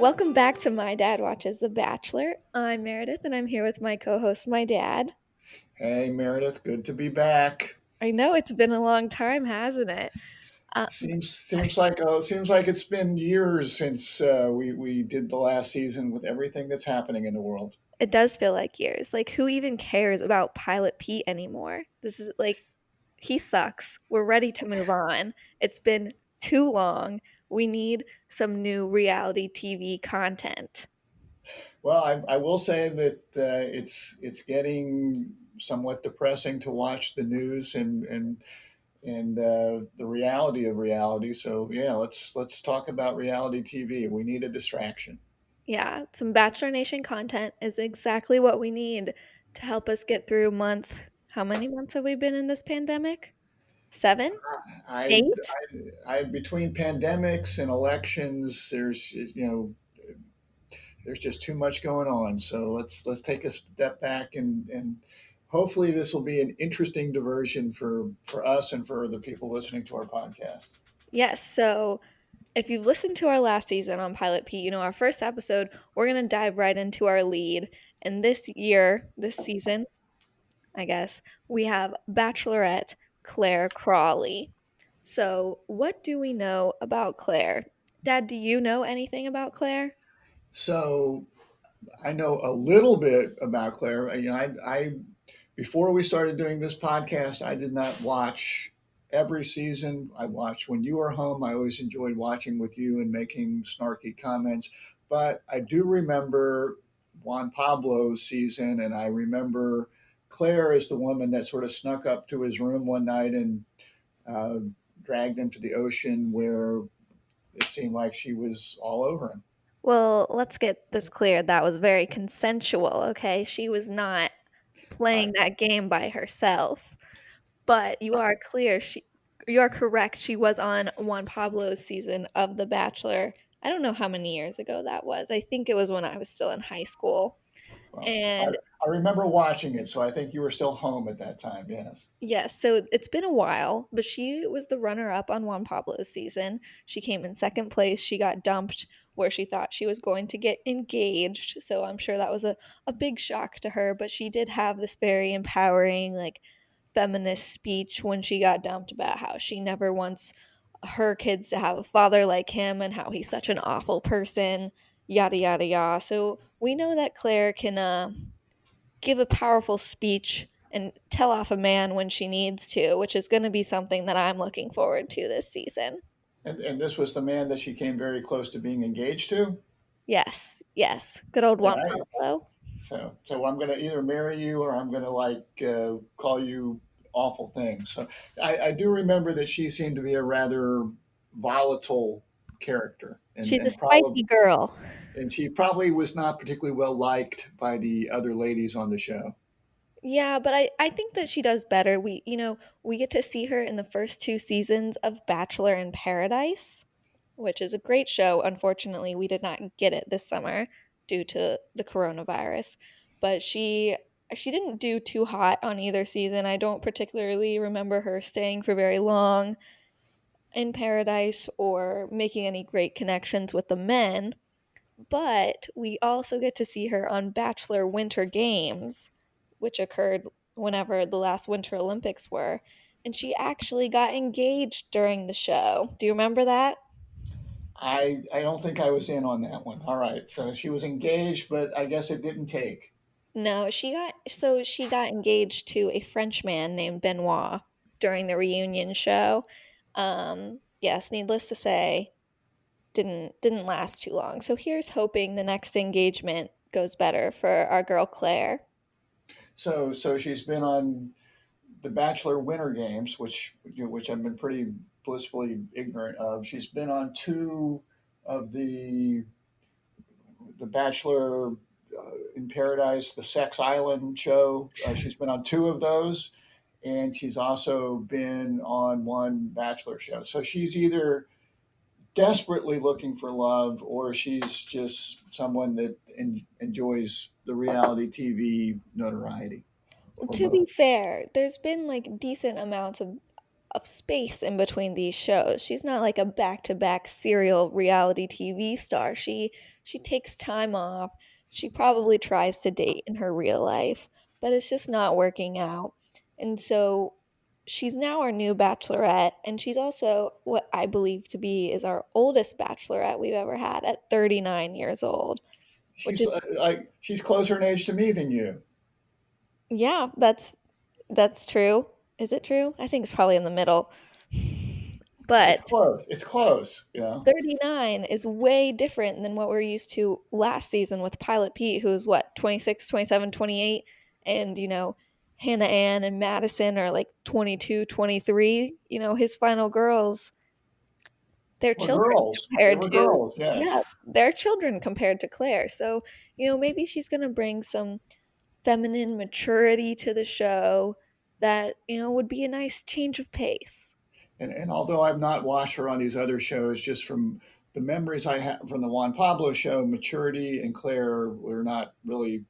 Welcome back to My Dad Watches the Bachelor. I'm Meredith and I'm here with my co host, my dad. Hey Meredith, good to be back. I know it's been a long time, hasn't it? Uh, Seems like it's been years since we did the last season with everything that's happening in the world. it does feel like years. Like, who even cares about Pilot Pete anymore? This is like, he sucks. We're ready to move on. It's been too long. We need some new reality TV content. Well, I will say that it's getting somewhat depressing to watch the news and the reality of reality. So yeah, let's talk about reality TV. We need a distraction. Yeah, some Bachelor Nation content is exactly what we need to help us get through month. How many months have we been in this pandemic? 7? I, 8? I between pandemics and elections, there's just too much going on. So let's take a step back and hopefully this will be an interesting diversion for us and for the people listening to our podcast. Yes, so if you've listened to our last season on Pilot Pete, you know our first episode, we're going to dive right into our lead. And this season, I guess, we have Bachelorette Clare Crawley. So, what do we know about Clare? Dad, do you know anything about Clare? So I know a little bit about Claire. I before we started doing this podcast, I did not watch every season. I watched when you were home. I always enjoyed watching with you and making snarky comments. But I do remember Juan Pablo's season, and I remember Claire is the woman that sort of snuck up to his room one night and uh, dragged him to the ocean, where it seemed like she was all over him. Well, let's get this clear. That was very consensual, okay? She was not I, playing that game by herself. But you are correct. She was on Juan Pablo's season of The Bachelor. I don't know how many years ago that was. I think it was when I was still in high school. well, And I remember watching it, so I think you were still home at that time. Yes. yes, so it's been a while, but she was the runner up on Juan Pablo's season. She came in second place. She got dumped where she thought she was going to get engaged. So I'm sure that was a big shock to her, but she did have this very empowering, like, feminist speech when she got dumped about how she never wants her kids to have a father like him and how he's such an awful person, yada, yada, yada. So we know that Claire can give a powerful speech and tell off a man when she needs to, which is going to be something that I'm looking forward to this season. And this was the man that she came very close to being engaged to. Yes, yes. Good old All Juan right. Pablo. So I'm going to either marry you or I'm going to call you awful things. So I do remember that she seemed to be a rather volatile character She's a spicy girl. and she probably was not particularly well liked by the other ladies on the show. Yeah, but I think that she does better. We get to see her in the first 2 seasons of Bachelor in Paradise, which is a great show. Unfortunately, we did not get it this summer due to the coronavirus. But she didn't do too hot on either season. I don't particularly remember her staying for very long in Paradise or making any great connections with the men. But we also get to see her on Bachelor Winter Games, which occurred whenever the last Winter Olympics were. And she actually got engaged during the show. Do you remember that? I don't think I was in on that one. All right. So she was engaged, but I guess it didn't take. No, she got engaged to a French man named Benoit during the reunion show. Yes, needless to say, didn't last too long. So here's hoping the next engagement goes better for our girl Claire. So she's been on the Bachelor Winter Games, which I've been pretty blissfully ignorant of. She's been on two of the Bachelor in Paradise, the Sex Island show. She's been on two of those, and she's also been on one Bachelor show. So she's either desperately looking for love, or she's just someone that enjoys the reality TV notoriety, or To both. be fair, there's been like decent amounts of of space in between these shows. She's not like a back-to-back serial reality TV star. She takes time off. She probably tries to date in her real life, but it's just not working out. And so she's now our new bachelorette, and she's also what I believe to be is our oldest bachelorette we've ever had at 39 years old, which She's is like she's closer in age to me than you. yeah, that's true. Is it true? I think it's probably in the middle. It's But close. It's close. You know. 39 is way different than what we're used to last season with Pilot Pete, who's what, 26, 27, 28, and, Hannah Ann and Madison are like 22, 23. His final girls, they're We're children girls. They compared were to, girls. yeah, Yes. they're children compared to Claire. So, maybe she's going to bring some feminine maturity to the show that, would be a nice change of pace. And although I've not watched her on these other shows, just from the memories I have from the Juan Pablo show, maturity and Claire were not really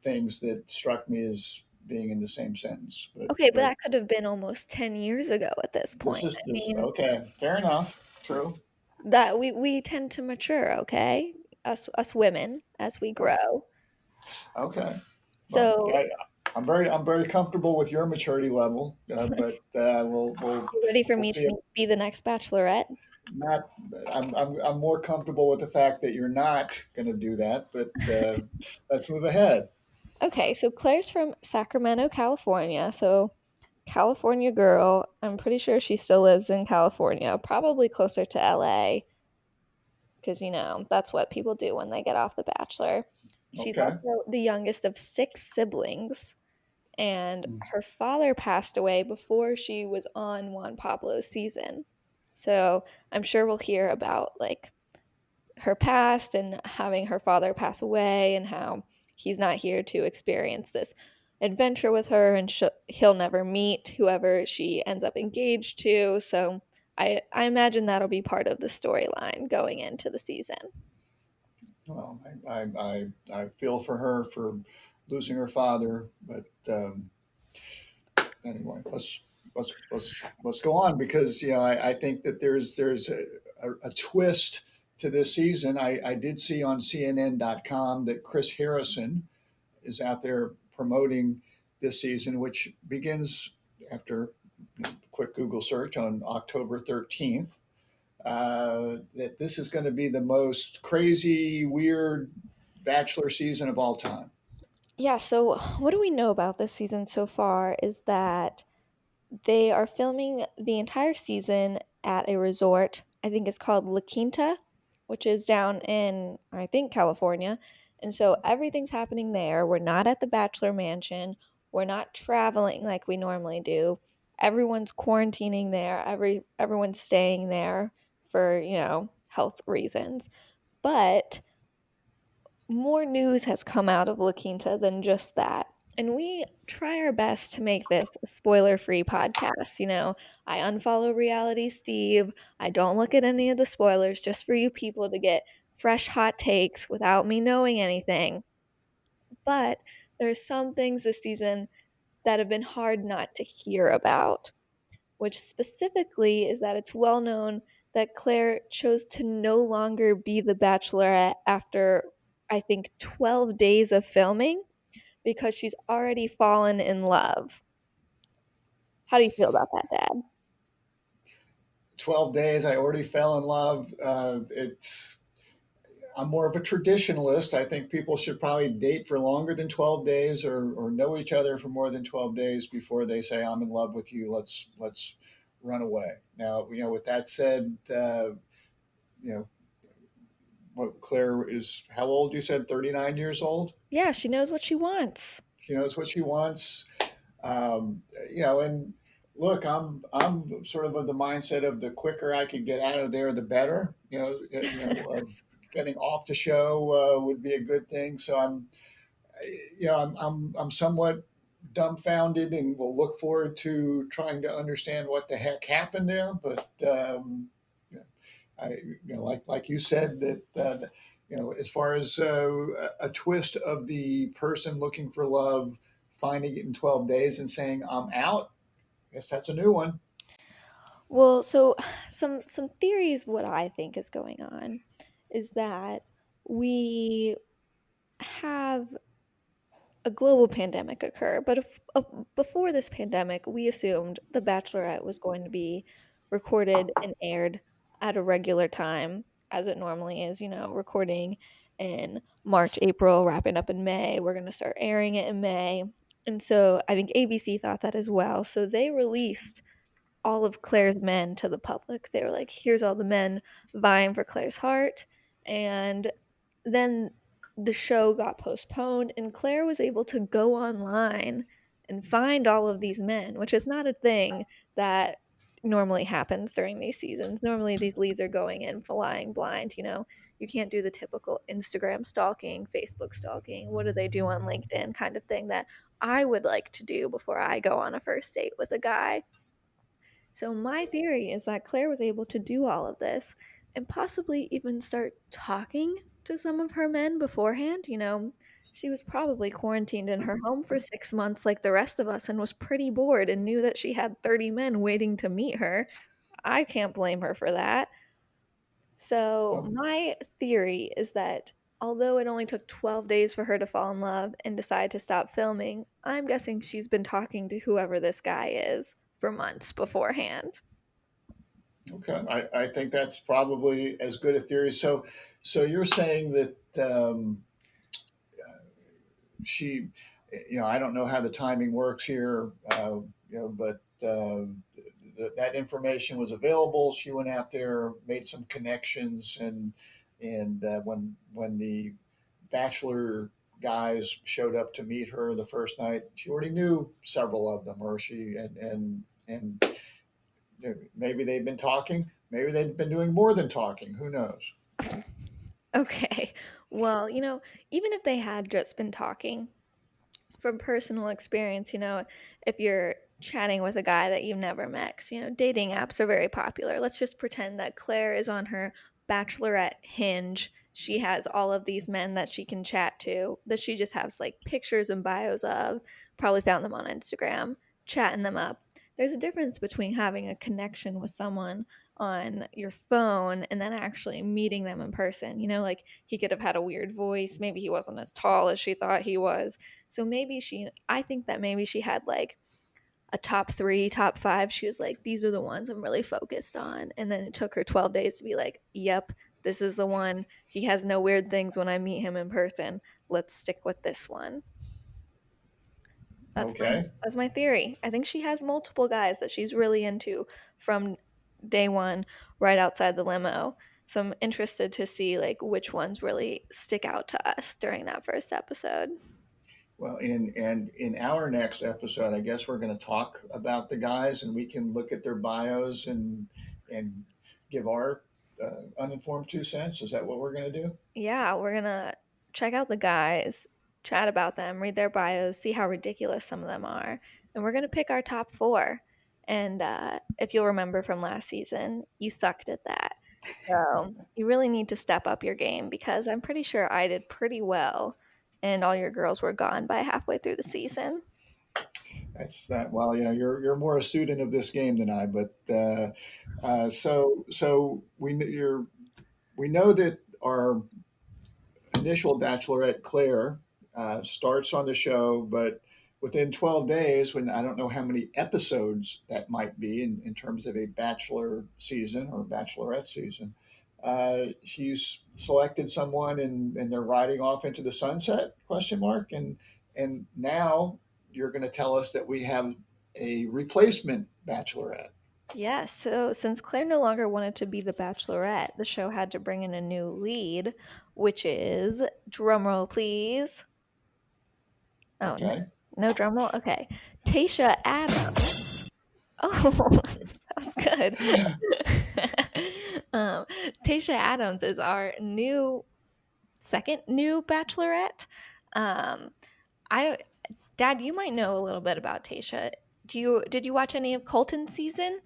things that struck me as being in the same sentence. Okay, but But that could have been almost 10 years ago at this this point. is I this mean, okay. Fair enough. True. that we tend to mature, okay? Us women as we Okay. grow. Okay. Well, So, I'm very comfortable with your maturity level, but you ready for we'll me see to if be the next bachelorette? not. I'm more comfortable with the fact that you're not going to do that. But let's move ahead. Okay, so Claire's from Sacramento, California. So, California girl. I'm pretty sure she still lives in California, probably closer to LA, because that's what people do when they get off The Bachelor. She's Okay. also the youngest of six siblings, and Mm. her father passed away before she was on Juan Pablo's season. So I'm sure we'll hear about like her past and having her father pass away and how he's not here to experience this adventure with her and he'll never meet whoever she ends up engaged to. So I imagine that'll be part of the storyline going into the season. Well, I feel for her for losing her father, but anyway, let's go on because I think that there's a twist to this season. I did see on CNN.com that Chris Harrison is out there promoting this season, which begins after a quick Google search on October 13th. That this is going to be the most crazy, weird Bachelor season of all time. Yeah, so what do we know about this season so far is that they are filming the entire season at a resort. I think it's called La Quinta, which is down in, I think, California. And so everything's happening there. We're not at the Bachelor Mansion. We're not traveling like we normally do. Everyone's quarantining there. Everyone's staying there for, health reasons. But more news has come out of La Quinta than just that. And we try our best to make this a spoiler free podcast. I unfollow Reality Steve. I don't look at any of the spoilers just for you people to get fresh hot takes without me knowing anything. But there's some things this season that have been hard not to hear about, which specifically is that it's well known that Claire chose to no longer be the Bachelorette after, I think, 12 days of filming because she's already fallen in love. How do you feel about that, Dad? 12 days, I already fell in love. I'm more of a traditionalist. I think people should probably date for longer than 12 days or know each other for more than 12 days before they say, I'm in love with you. Let's run away. Now, with that said, you know, what Claire is, how old you said, 39 years old? Yeah, she knows what she wants. She knows what she wants. And look, I'm sort of the mindset of the quicker I can get out of there, the better. Of getting off the show would be a good thing. So I'm somewhat dumbfounded, and will look forward to trying to understand what the heck happened there. But yeah, I, like you said, that as far as a twist of the person looking for love, finding it in 12 days and saying I'm out. I guess that's a new one. Well, so some theories what I think is going on is that we have a global pandemic occur. But before this pandemic, we assumed The Bachelorette was going to be recorded and aired at a regular time, as it normally is, recording in March, April, wrapping up in May. We're going to start airing it in May. And so I think ABC thought that as well. So they released all of Claire's men to the public. They were like, here's all the men vying for Claire's heart. And then the show got postponed, and Claire was able to go online and find all of these men, which is not a thing that normally happens during these seasons. Normally, these leads are going in flying blind, You can't do the typical Instagram stalking, Facebook stalking, what do they do on LinkedIn kind of thing that I would like to do before I go on a first date with a guy. So, my theory is that Claire was able to do all of this and possibly even start talking to some of her men beforehand. She was probably quarantined in her home for 6 months like the rest of us and was pretty bored and knew that she had 30 men waiting to meet her. I can't blame her for that. So, Oh, my theory is that although it only took 12 days for her to fall in love and decide to stop filming, I'm guessing she's been talking to whoever this guy is for months beforehand. okay. I think that's probably as good a theory. So you're saying that she, I don't know how the timing works here, but that information was available. She went out there, made some connections, and when the Bachelor guys showed up to meet her the first night, she already knew several of them, or she and maybe they've been talking. Maybe they've been doing more than talking. Who knows? Okay. Well, even if they had just been talking, from personal experience, if you're chatting with a guy that you've never met, 'cause, dating apps are very popular. Let's just pretend that Claire is on her Bachelorette hinge. She has all of these men that she can chat to, that she just has like pictures and bios of, probably found them on Instagram, chatting them up. There's a difference between having a connection with someone on your phone and then actually meeting them in person. Like he could have had a weird voice. Maybe he wasn't as tall as she thought he was. So I think that maybe she had like a top three, top five. She was like, these are the ones I'm really focused on. And then it took her 12 days to be like, yep, this is the one. He has no weird things when I meet him in person. Let's stick with this one. That's my Okay. that's my theory. I think she has multiple guys that she's really into from day one, right outside the limo. So I'm interested to see like which ones really stick out to us during that first episode. Well, in our next episode, I guess we're going to talk about the guys, and we can look at their bios and give our uninformed 2 cents. Is that what we're going to do? Yeah, we're gonna check out the guys, chat about them, read their bios, see how ridiculous some of them are, and we're gonna pick our top four. And if you'll remember from last season, you sucked at that. So you really need to step up your game because I'm pretty sure I did pretty well, and all your girls were gone by halfway through the season. That's that. Well, you're more a student of this game than I, but so we know that our initial Bachelorette Claire starts on the show, but within 12 days, when I don't know how many episodes that might be in terms of a Bachelor season or Bachelorette season, she's selected someone and they're riding off into the sunset? Question mark. And now you're going to tell us that we have a replacement Bachelorette. Yes, so since Claire no longer wanted to be the Bachelorette, the show had to bring in a new lead, which is, drumroll please. Oh, no, Okay. no drum roll? Okay. Tayshia Adams. Oh, that was good. um, Tayshia Adams is our second new Bachelorette. Um, I don't, Dad, you might know a little bit about Tayshia. Did you watch any of Colton's season?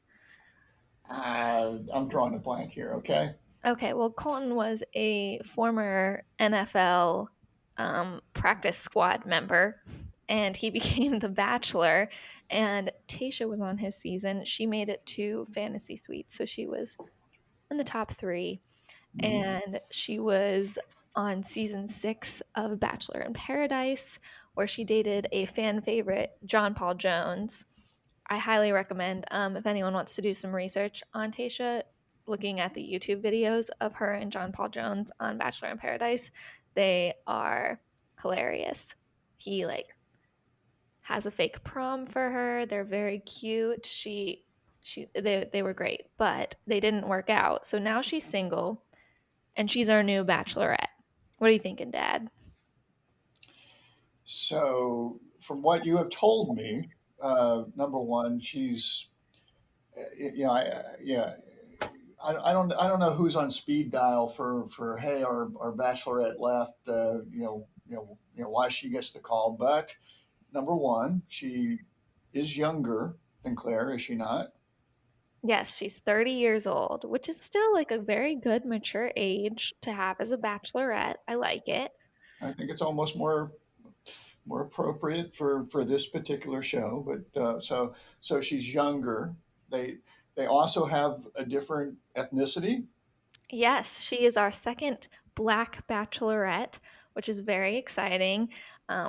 I'm drawing a blank here. Okay. Okay, well, Colton was a former NFL practice squad member, and he became the Bachelor. And Tayshia was on his season. She made it to Fantasy Suite, so she was in the top three. Mhm. And she was on season 6 of Bachelor in Paradise, where she dated a fan favorite, John Paul Jones. I highly recommend, if anyone wants to do some research on Tayshia, looking at the YouTube videos of her and John Paul Jones on Bachelor in Paradise. They are hilarious. He like has a fake prom for her. They're very cute. They were great, but they didn't work out. So now she's single and she's our new Bachelorette. What are you thinking, Dad? So, from what you have told me, number one, she's, yeah, I don't know who's on speed dial for hey, our bachelorette left, why she gets the call. But number one, she is younger than Claire, is she not? Yes, she's 30 years old, which is still like a very good mature age to have as a bachelorette. I like it. I think it's almost more appropriate for this particular show. But so she's younger. They they also have a different ethnicity. Yes, she is our second Black Bachelorette, which is very exciting.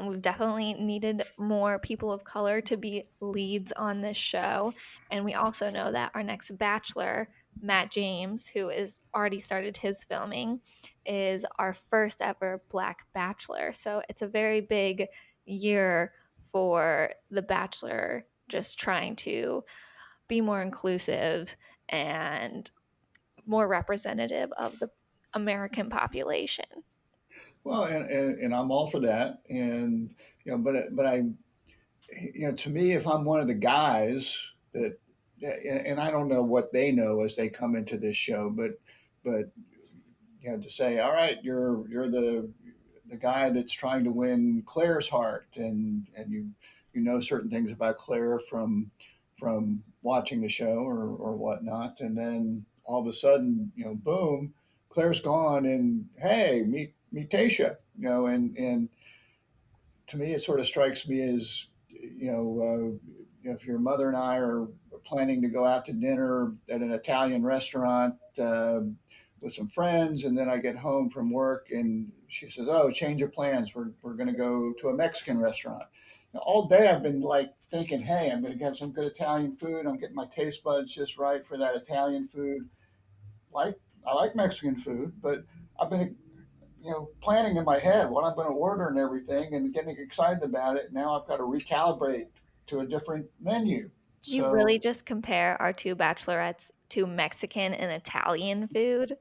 We've definitely needed more people of color to be leads on this show. And we also know that our next Bachelor, Matt James, who is already started his filming, is our first ever Black Bachelor. So it's a very big year for The Bachelor, just trying to be more inclusive and more representative of the American population. Well, and I'm all for that. And but I to me, if I'm one of the guys that, and I don't know what they know as they come into this show, but to say, all right, you're the guy that's trying to win Claire's heart, and you know certain things about Claire from watching the show or whatnot, and then all of a sudden, boom, Claire's gone, and hey, meet Tayshia, and to me, it sort of strikes me as if your mother and I are planning to go out to dinner at an Italian restaurant with some friends, and then I get home from work and she says, "Oh, change of plans. We're going to go to a Mexican restaurant." Now, all day I've been like thinking, "Hey, I'm going to have some good Italian food. I'm getting my taste buds just right for that Italian food. Like I like Mexican food, but I've been planning in my head what I'm going to order and everything and getting excited about it. Now I've got to recalibrate to a different menu. You really So just compare our two bachelorettes to Mexican and Italian food?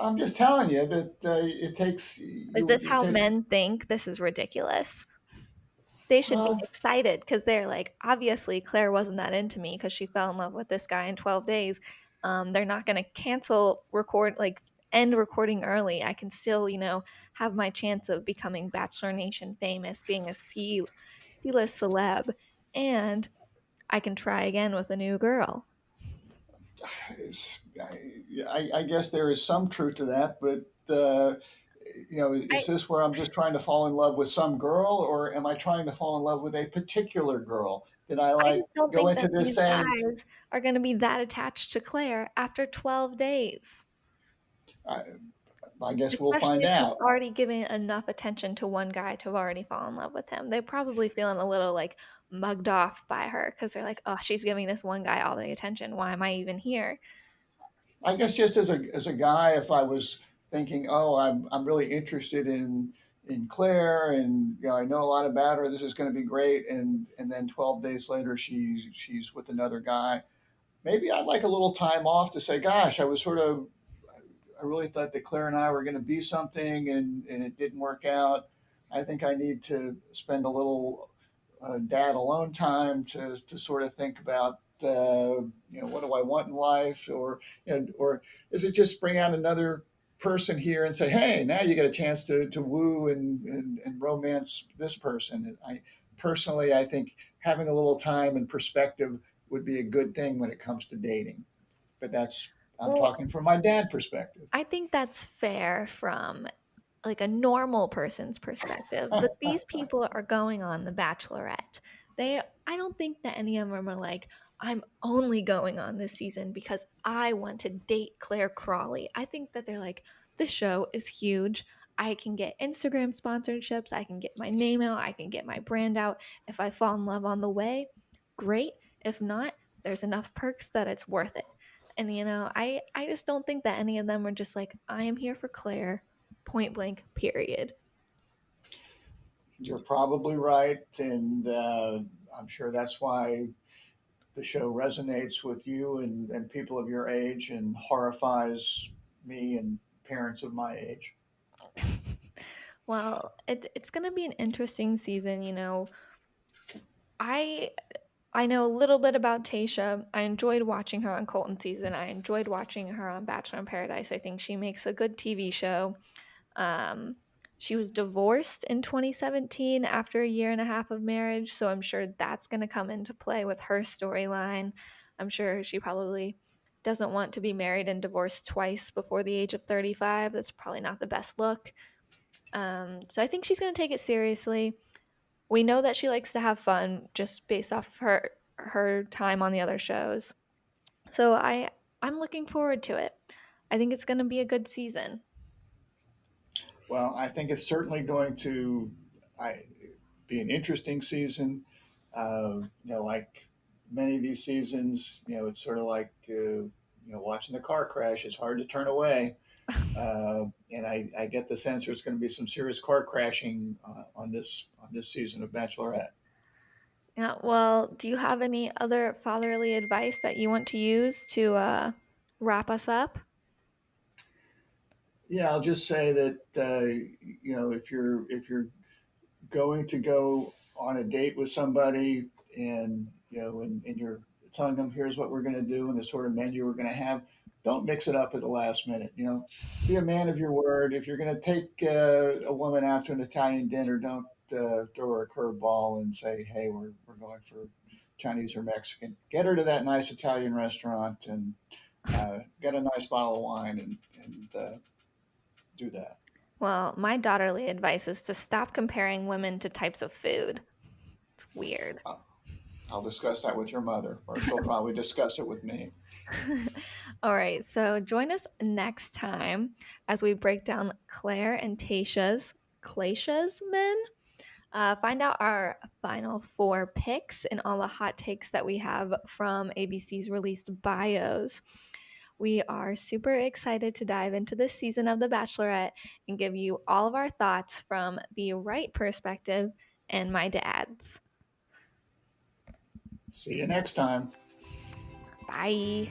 I'm just telling you that it takes Is you. this It how takes. men think? This is ridiculous. They should be Well, excited because they're like, obviously, Claire wasn't that into me because she fell in love with this guy in 12 days. They're not going to cancel record, like end recording early. I can still, have my chance of becoming Bachelor Nation famous, being a C-list celeb, and I can try again with a new girl. I guess there is some truth to that, but I is this where I'm just trying to fall in love with some girl, or am I trying to fall in love with a particular girl? Did I I like just don't go think into that this these saying, guys are going to be that attached to Claire after 12 days. I, I guess we'll Especially find if she's out. already given enough attention to one guy to have already fallen in love with him. They're probably feeling a little like mugged off by her because they're like, oh, she's giving this one guy all the attention. Why am I even here? I guess just as a guy, if I was thinking, oh, I'm really interested in Claire, and I know a lot about her. This is going to be great, and then 12 days later, she's with another guy. Maybe I'd like a little time off to say, gosh, I really thought that Claire and I were going to be something, and it didn't work out. I think I need to spend a little dad alone time to sort of think about what do I want in life, or is it just bring out another person here and say, hey, now you get a chance to woo and romance this person. I personally, I think having a little time and perspective would be a good thing when it comes to dating. But I'm Well, talking from my dad perspective. I think that's fair from like a normal person's perspective, but these people are going on The Bachelorette. I don't think that any of them are like, I'm only going on this season because I want to date Claire Crawley. I think that they're like, this show is huge. I can get Instagram sponsorships. I can get my name out. I can get my brand out. If I fall in love on the way, great. If not, there's enough perks that it's worth it. And I just don't think that any of them are just like, I am here for Claire, point blank, period. You're probably right, and I'm sure that's why the show resonates with you and people of your age and horrifies me and parents of my age. Well, it's going to be an interesting season. I I know a little bit about Tasha. I enjoyed watching her on Colton season. I enjoyed watching her on Bachelor in Paradise. I think she makes a good TV show. Um, she was divorced in 2017 after a year and a half of marriage, so I'm sure that's going to come into play with her storyline. I'm sure she probably doesn't want to be married and divorced twice before the age of 35. That's probably not the best look. So I think she's going to take it seriously. We know that she likes to have fun just based off of her time on the other shows. So I'm looking forward to it. I think it's going to be a good season. Well, I think it's certainly going to I, be an interesting season. Like many of these seasons, it's sort of like watching the car crash. It's hard to turn away, and I get the sense there's going to be some serious car crashing on this season of Bachelorette. Yeah, well, do you have any other fatherly advice that you want to use to wrap us up? Yeah, I'll just say that if you're going to go on a date with somebody and and you're telling them here's what we're going to do and the sort of menu we're going to have, don't mix it up at the last minute. Be a man of your word. If you're going to take a woman out to an Italian dinner, don't throw her a curveball and say, hey, we're going for Chinese or Mexican. Get her to that nice Italian restaurant and get a nice bottle of wine and do that. Well, my daughterly advice is to stop comparing women to types of food. It's weird. I'll, I'll discuss that with your mother, or she'll probably discuss it with me. All right, so join us next time as we break down Claire and Tasha's men. Find out our final four picks and all the hot takes that we have from ABC's released bios. We are super excited to dive into this season of The Bachelorette and give you all of our thoughts from the right perspective and my dad's. See you next time. Bye.